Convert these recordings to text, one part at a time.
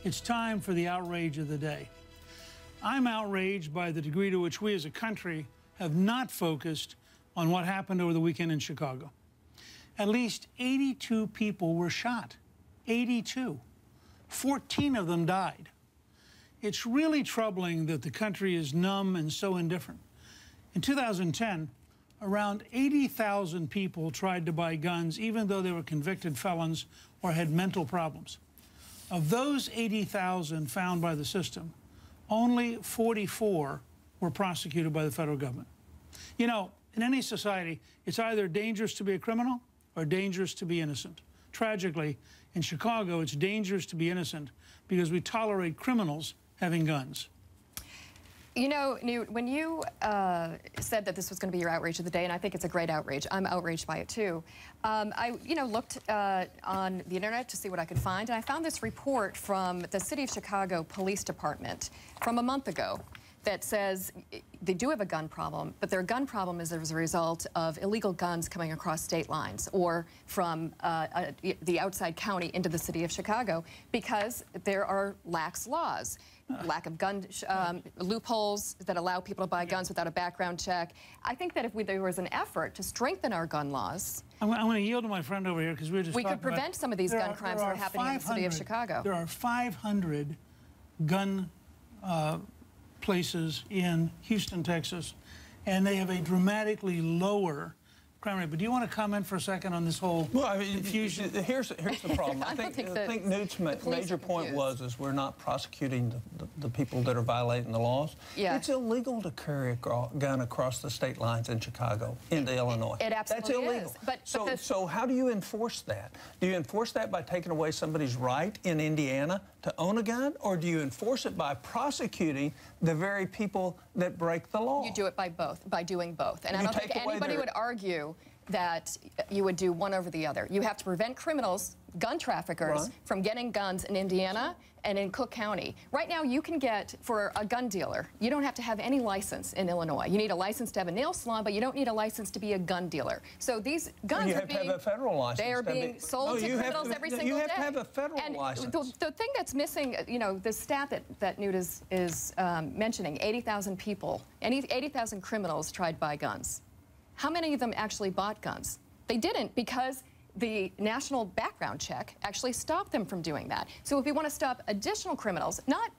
It's time for the outrage of the day. I'm outraged by the degree to which we as a country have not focused on what happened over the weekend in Chicago. At least 82 people were shot. 82. 14 of them died. It's really troubling that the country is numb and so indifferent. In 2010, around 80,000 people tried to buy guns even though they were convicted felons or had mental problems. Of those 80,000 found by the system, only 44 were prosecuted by the federal government. You know, in any society, it's either dangerous to be a criminal or dangerous to be innocent. Tragically, in Chicago, it's dangerous to be innocent because we tolerate criminals having guns. You know, Newt, when you said that this was going to be your outrage of the day, and I think it's a great outrage, I'm outraged by it too. I, looked on the internet to see what I could find, and I found this report from the City of Chicago Police Department from a month ago that says they do have a gun problem, but their gun problem is as a result of illegal guns coming across state lines or from the outside county into the City of Chicago because there are lax laws. Lack of gun loopholes that allow people to buy guns without a background check. I think that if there was an effort to strengthen our gun laws, I'm going to yield to my friend over here because we could prevent some of these gun crimes that are happening in the City of Chicago. There are 500 gun places in Houston, Texas, and they have a dramatically lower crime rate. But do you want to comment for a second on this whole confusion? Here's the problem. I think Newt's major point is we're not prosecuting the people that are violating the laws. Yeah. It's illegal to carry a gun across the state lines in Chicago into Illinois. It absolutely That's illegal. Is. So how do you enforce that? Do you enforce that by taking away somebody's right in Indiana to own a gun, or do you enforce it by prosecuting the very people that break the law? You do it by doing both. And I don't think anybody would argue that you would do one over the other. You have to prevent criminals, gun traffickers, from getting guns in Indiana and in Cook County. Right now, you can get, for a gun dealer, you don't have to have any license in Illinois. You need a license to have a nail salon, but you don't need a license to be a gun dealer. So these guns have to have a federal license. They are being sold to criminals every single day. You have to have a federal license. The thing that's missing, the stat that Newt is mentioning, 80,000 people, 80,000 criminals tried to buy guns. How many of them actually bought guns? They didn't, because the national background check actually stopped them from doing that. So if we want to stop additional criminals, not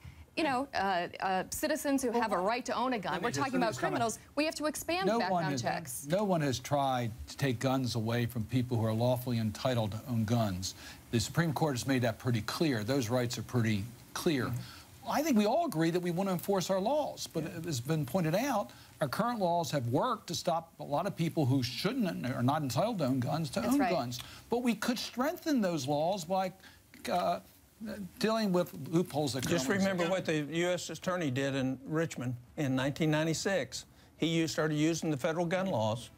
citizens who have a right to own a gun, we're talking about criminals, we have to expand the background checks. No one has tried to take guns away from people who are lawfully entitled to own guns. The Supreme Court has made that pretty clear. Those rights are pretty clear. I think we all agree that we want to enforce our laws, but as has been pointed out, our current laws have worked to stop a lot of people who shouldn't and are not entitled to own guns to own guns. But we could strengthen those laws by dealing with loopholes that just remember what the U.S. Attorney did in Richmond in 1996. He started using the federal gun laws.